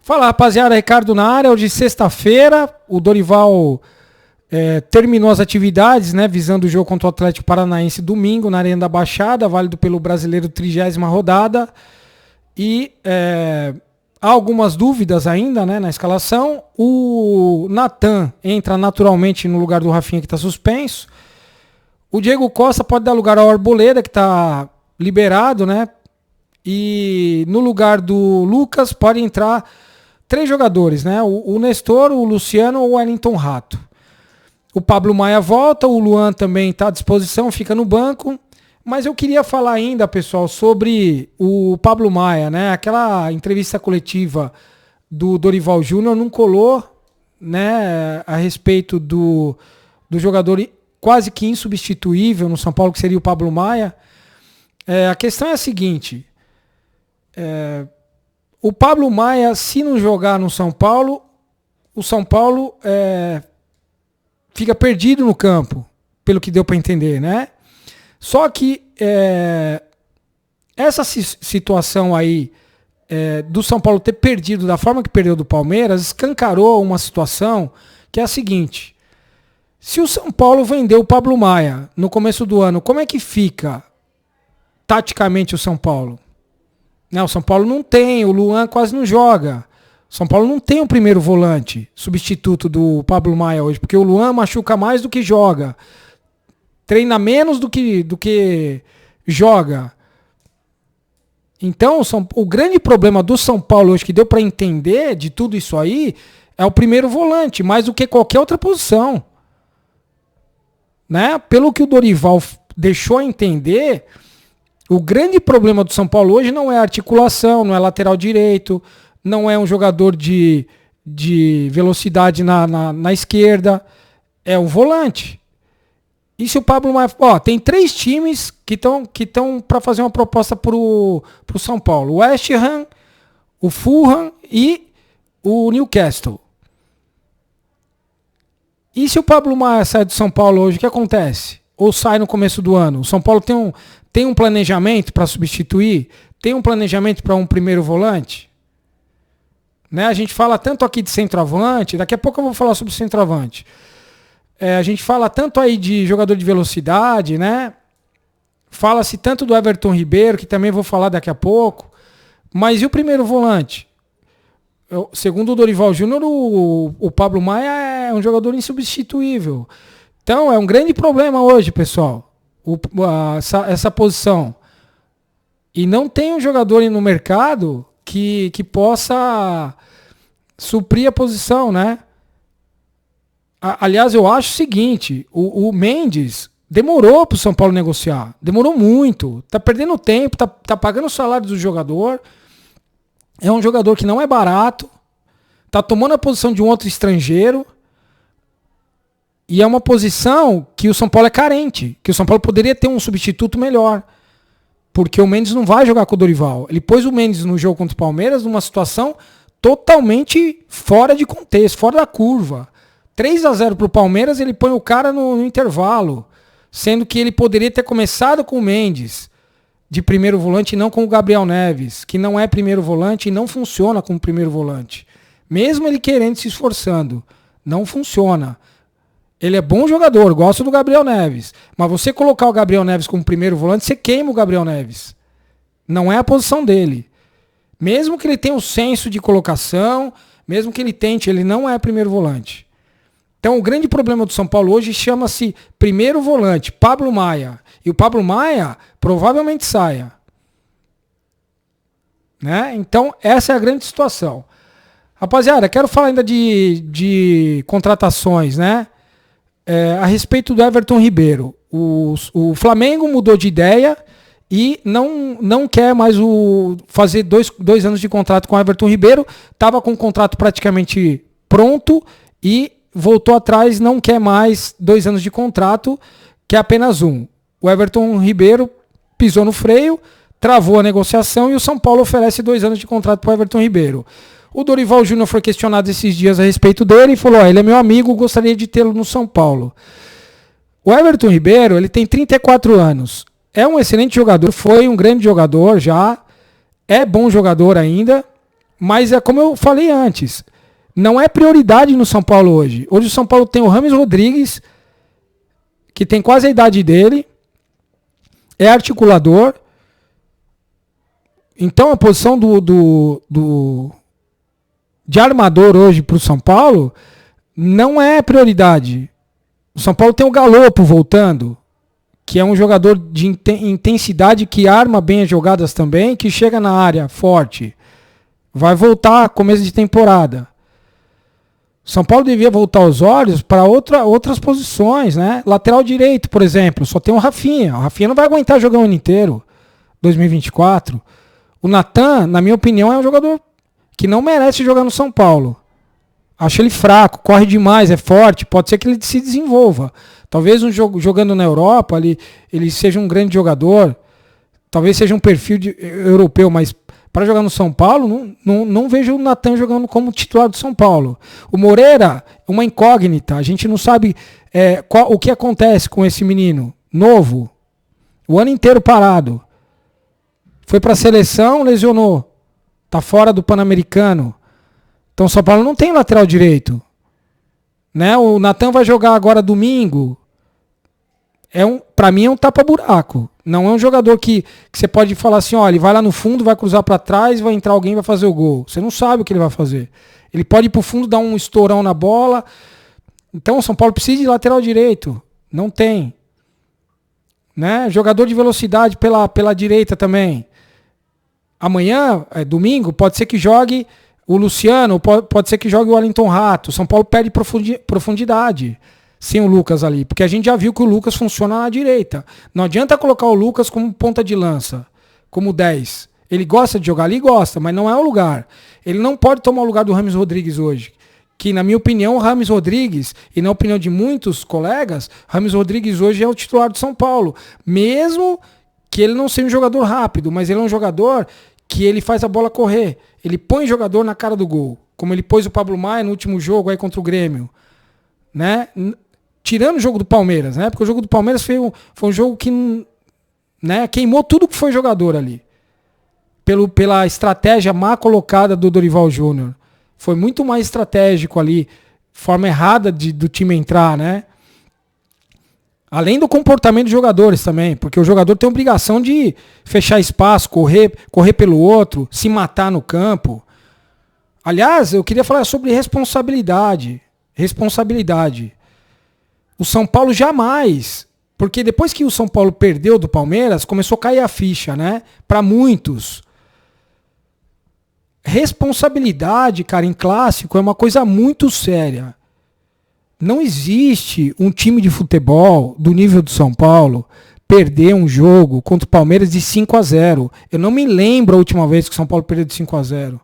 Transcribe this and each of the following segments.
Fala, rapaziada, Ricardo na área. Hoje, sexta-feira, o Dorival terminou as atividades, né, visando o jogo contra o Atlético Paranaense domingo, na Arena da Baixada, válido pelo Brasileiro 30ª rodada. E há algumas dúvidas ainda, né, na escalação. O Natan entra naturalmente no lugar do Rafinha, que está suspenso. O Diego Costa pode dar lugar ao Arboleda, que está liberado, né? E no lugar do Lucas pode entrar 3 jogadores, né? O Nestor, o Luciano ou o Wellington Rato. O Pablo Maia volta, o Luan também está à disposição, fica no banco. Mas eu queria falar ainda, pessoal, sobre o Pablo Maia, né? Aquela entrevista coletiva do Dorival Júnior não colou, né? A respeito do jogador quase que insubstituível no São Paulo, que seria o Pablo Maia. A questão é a seguinte. O Pablo Maia, se não jogar no São Paulo, o São Paulo fica perdido no campo, pelo que deu para entender, né? Só que essa situação aí do São Paulo ter perdido da forma que perdeu do Palmeiras escancarou uma situação que é a seguinte: se o São Paulo vendeu o Pablo Maia no começo do ano, como é que fica taticamente o São Paulo? Não, o São Paulo não tem, o Luan quase não joga. O São Paulo não tem um primeiro volante substituto do Pablo Maia hoje, porque o Luan machuca mais do que joga. Treina menos do que joga. Então, o grande problema do São Paulo hoje, que deu para entender de tudo isso aí, é o primeiro volante, mais do que qualquer outra posição. Né? Pelo que o Dorival deixou a entender, o grande problema do São Paulo hoje não é a articulação, não é lateral direito, não é um jogador de velocidade na esquerda, é o volante. E se o Pablo Maia... tem 3 times que estão para fazer uma proposta pro São Paulo. O West Ham, o Fulham e o Newcastle. E se o Pablo Maia sai do São Paulo hoje, o que acontece? Ou sai no começo do ano? O São Paulo tem um planejamento para substituir? Tem um planejamento para um primeiro volante? Né? A gente fala tanto aqui de centroavante, daqui a pouco eu vou falar sobre centroavante. A gente fala tanto aí de jogador de velocidade, né? Fala-se tanto do Everton Ribeiro, que também vou falar daqui a pouco. Mas e o primeiro volante? Segundo o Dorival Júnior, o Pablo Maia é um jogador insubstituível. Então, é um grande problema hoje, pessoal, essa posição. E não tem um jogador no mercado que possa suprir a posição, né? Aliás, eu acho o seguinte, o Mendes demorou para o São Paulo negociar. Demorou muito. Tá perdendo tempo, tá pagando o salário do jogador. É um jogador que não é barato. Tá tomando a posição de um outro estrangeiro. E é uma posição que o São Paulo é carente. Que o São Paulo poderia ter um substituto melhor. Porque o Mendes não vai jogar com o Dorival. Ele pôs o Mendes no jogo contra o Palmeiras numa situação totalmente fora de contexto, fora da curva. 3-0 para o Palmeiras, ele põe o cara no intervalo. Sendo que ele poderia ter começado com o Mendes de primeiro volante e não com o Gabriel Neves, que não é primeiro volante e não funciona como primeiro volante. Mesmo ele querendo, se esforçando, não funciona. Ele é bom jogador, gosto do Gabriel Neves. Mas você colocar o Gabriel Neves como primeiro volante, você queima o Gabriel Neves. Não é a posição dele. Mesmo que ele tenha um senso de colocação, mesmo que ele tente, ele não é primeiro volante. Então o grande problema do São Paulo hoje chama-se primeiro volante, Pablo Maia. E o Pablo Maia provavelmente saia. Né? Então essa é a grande situação. Rapaziada, quero falar ainda de contratações, né? A respeito do Everton Ribeiro. O Flamengo mudou de ideia e não quer mais fazer dois anos de contrato com o Everton Ribeiro. Estava com o contrato praticamente pronto e voltou atrás, não quer mais 2 anos de contrato, quer apenas 1. O Everton Ribeiro pisou no freio, travou a negociação e o São Paulo oferece 2 anos de contrato para o Everton Ribeiro. O Dorival Júnior foi questionado esses dias a respeito dele e falou, ele é meu amigo, gostaria de tê-lo no São Paulo. O Everton Ribeiro, ele tem 34 anos, é um excelente jogador, foi um grande jogador já, é bom jogador ainda, Mas é como eu falei antes, não é prioridade no São Paulo hoje. Hoje o São Paulo tem o Rames Rodrigues, que tem quase a idade dele, é articulador. Então a posição de armador hoje para o São Paulo não é prioridade. O São Paulo tem o Galopo voltando, que é um jogador de intensidade que arma bem as jogadas também, que chega na área forte. Vai voltar começo de temporada. O São Paulo devia voltar os olhos para outras posições, né? Lateral direito, por exemplo, só tem o Rafinha. O Rafinha não vai aguentar jogar o ano inteiro, 2024. O Natan, na minha opinião, é um jogador que não merece jogar no São Paulo. Acho ele fraco, corre demais, é forte, pode ser que ele se desenvolva. Talvez jogando na Europa ele seja um grande jogador, talvez seja um perfil europeu, mas para jogar no São Paulo, não vejo o Natan jogando como titular do São Paulo. O Moreira, uma incógnita, a gente não sabe o que acontece com esse menino novo, o ano inteiro parado. Foi para a seleção, lesionou, tá fora do Pan-Americano. Então o São Paulo não tem lateral direito. Né? O Natan vai jogar agora domingo. Para mim é um tapa-buraco. Não é um jogador que você pode falar assim, ó, ele vai lá no fundo, vai cruzar para trás, vai entrar alguém e vai fazer o gol. Você não sabe o que ele vai fazer. Ele pode ir pro fundo, dar um estourão na bola. Então o São Paulo precisa de lateral direito. Não tem. Né? Jogador de velocidade pela direita também. Amanhã, domingo, pode ser que jogue o Luciano, pode ser que jogue o Wellington Rato. O São Paulo perde profundidade sem o Lucas ali, porque a gente já viu que o Lucas funciona na direita. Não adianta colocar o Lucas como ponta de lança, como 10. Ele gosta de jogar ali? Gosta, mas não é o lugar. Ele não pode tomar o lugar do Rames Rodrigues hoje. Que, na minha opinião, o Rames Rodrigues, e na opinião de muitos colegas, Rames Rodrigues hoje é o titular do São Paulo. Mesmo que ele não seja um jogador rápido, mas ele é um jogador que ele faz a bola correr. Ele põe o jogador na cara do gol. Como ele pôs o Pablo Maia no último jogo aí contra o Grêmio. Né? Tirando o jogo do Palmeiras, né? Porque o jogo do Palmeiras foi um jogo que, né, queimou tudo que foi jogador ali. Pela estratégia má colocada do Dorival Júnior. Foi muito mais estratégico ali. Forma errada do time entrar, né? Além do comportamento dos jogadores também, porque o jogador tem a obrigação de fechar espaço, correr pelo outro, se matar no campo. Aliás, eu queria falar sobre responsabilidade. Responsabilidade. O São Paulo jamais, porque depois que o São Paulo perdeu do Palmeiras, começou a cair a ficha, né? Para muitos. Responsabilidade, cara, em clássico é uma coisa muito séria. Não existe um time de futebol do nível do São Paulo perder um jogo contra o Palmeiras de 5-0. Eu não me lembro a última vez que o São Paulo perdeu de 5-0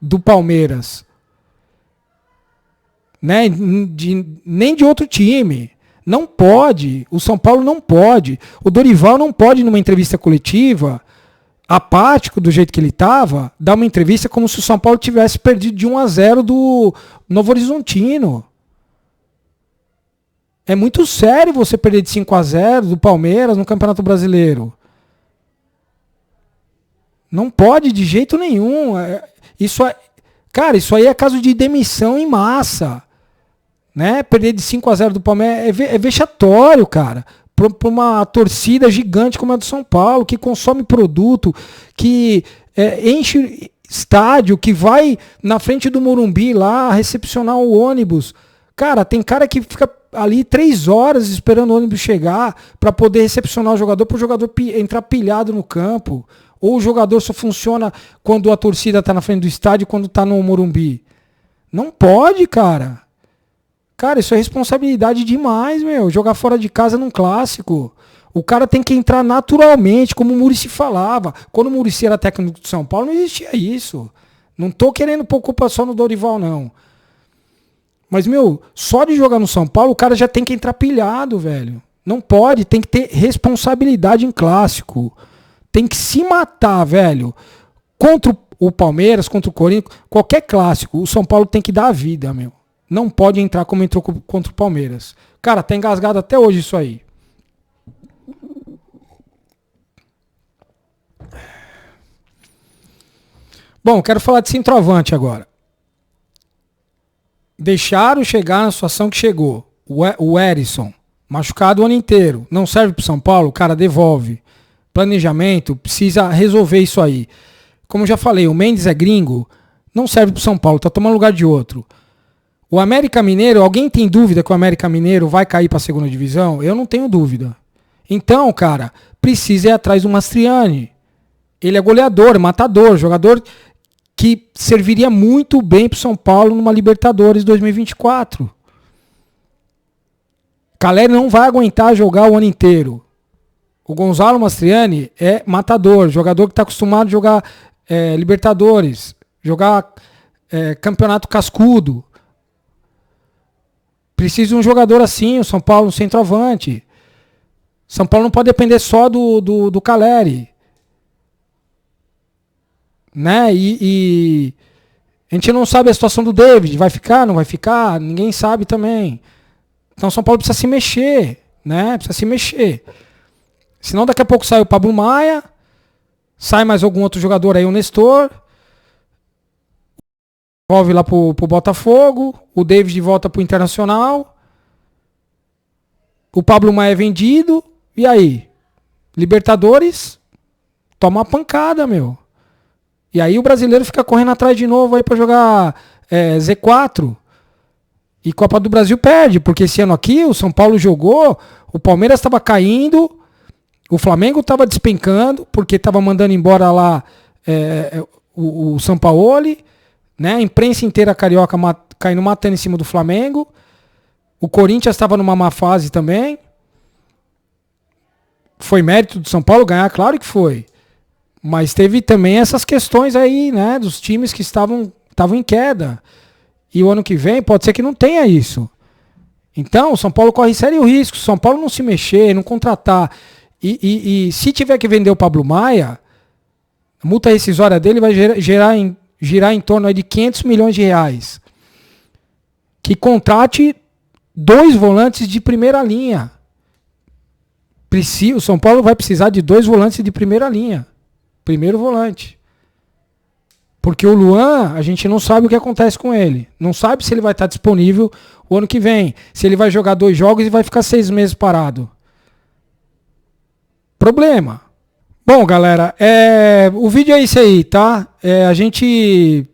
do Palmeiras. Né? Nem de outro time. Não pode. O São Paulo não pode. O Dorival não pode, numa entrevista coletiva, apático do jeito que ele estava, dar uma entrevista como se o São Paulo tivesse perdido de 1-0 do Novo Horizontino. É muito sério você perder de 5-0 do Palmeiras no Campeonato Brasileiro. Não pode de jeito nenhum. Cara, isso aí é caso de demissão em massa. Né? Perder de 5-0 do Palmeiras é vexatório, cara. Para uma torcida gigante como a do São Paulo, que consome produto, que enche estádio, que vai na frente do Morumbi lá recepcionar o ônibus. Cara, tem cara que fica ali 3 horas esperando o ônibus chegar para poder recepcionar o jogador, para o jogador entrar pilhado no campo. Ou o jogador só funciona quando a torcida está na frente do estádio, quando está no Morumbi. Não pode, cara. Cara, isso é responsabilidade demais, meu. Jogar fora de casa num clássico. O cara tem que entrar naturalmente, como o Muricy falava. Quando o Muricy era técnico do São Paulo, não existia isso. Não tô querendo pôr culpa só no Dorival, não. Mas, meu, só de jogar no São Paulo, o cara já tem que entrar pilhado, velho. Não pode, tem que ter responsabilidade em clássico. Tem que se matar, velho. Contra o Palmeiras, contra o Corinthians, qualquer clássico, o São Paulo tem que dar a vida, meu. Não pode entrar como entrou contra o Palmeiras. Cara, tá engasgado até hoje isso aí. Bom, quero falar de centroavante agora. Deixaram chegar na situação que chegou. O Erisson, machucado o ano inteiro, não serve pro São Paulo, cara, devolve. Planejamento, precisa resolver isso aí. Como já falei, o Mendes é gringo, não serve pro São Paulo, tá tomando lugar de outro. O América Mineiro, alguém tem dúvida que o América Mineiro vai cair pra segunda divisão? Eu não tenho dúvida. Então, cara, precisa ir atrás do Mastriani. Ele é goleador, matador, jogador que serviria muito bem pro São Paulo numa Libertadores 2024. Caleri não vai aguentar jogar o ano inteiro. O Gonzalo Mastriani é matador, jogador que está acostumado a jogar Libertadores, jogar campeonato cascudo. Precisa de um jogador assim, o São Paulo, um centroavante. São Paulo não pode depender só do Caleri. Né? E a gente não sabe a situação do David, vai ficar, não vai ficar, ninguém sabe também. Então São Paulo precisa se mexer, né? Precisa se mexer. Senão daqui a pouco sai o Pablo Maia, sai mais algum outro jogador aí, o Nestor, devolve lá pro Botafogo, o David volta pro Internacional, o Pablo Maia é vendido, e aí? Libertadores, toma uma pancada, meu. E aí o brasileiro fica correndo atrás de novo aí pra jogar Z4. E Copa do Brasil perde, porque esse ano aqui o São Paulo jogou, o Palmeiras estava caindo, o Flamengo estava despencando, porque estava mandando embora lá o Sampaoli, né? A imprensa inteira carioca caindo matando em cima do Flamengo. O Corinthians estava numa má fase também. Foi mérito do São Paulo ganhar? Claro que foi. Mas teve também essas questões aí, né? Dos times que estavam em queda. E o ano que vem pode ser que não tenha isso. Então, o São Paulo corre sério risco. Se o São Paulo não se mexer, não contratar. E se tiver que vender o Pablo Maia, a multa rescisória dele vai girar em torno aí de 500 milhões de reais. Que contrate 2 volantes de primeira linha. O São Paulo vai precisar de 2 volantes de primeira linha. Primeiro volante. Porque o Luan, a gente não sabe o que acontece com ele. Não sabe se ele vai estar disponível o ano que vem. Se ele vai jogar 2 jogos e vai ficar 6 meses parado. Problema. Bom, galera, o vídeo é isso aí, tá? A gente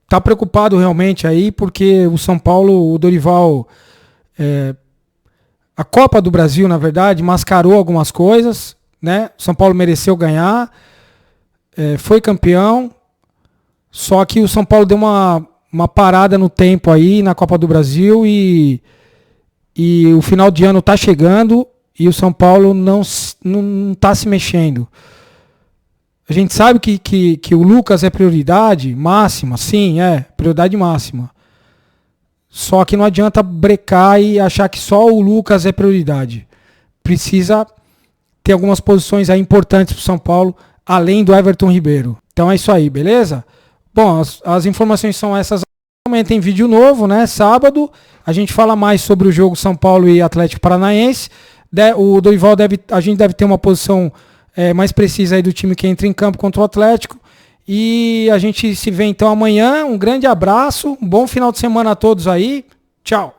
tá preocupado realmente aí, porque o São Paulo, o Dorival, a Copa do Brasil, na verdade, mascarou algumas coisas, né? O São Paulo mereceu ganhar, foi campeão, só que o São Paulo deu uma parada no tempo aí na Copa do Brasil e o final de ano tá chegando e o São Paulo não tá se mexendo. A gente sabe que o Lucas é prioridade máxima, sim, prioridade máxima. Só que não adianta brecar e achar que só o Lucas é prioridade. Precisa ter algumas posições aí importantes para o São Paulo, além do Everton Ribeiro. Então é isso aí, beleza? Bom, as informações são essas. Amanhã tem vídeo novo, né? Sábado, a gente fala mais sobre o jogo São Paulo e Atlético Paranaense. O Dorival a gente deve ter uma posição mais precisa aí do time que entra em campo contra o Atlético. E a gente se vê então amanhã. Um grande abraço, um bom final de semana a todos aí. Tchau.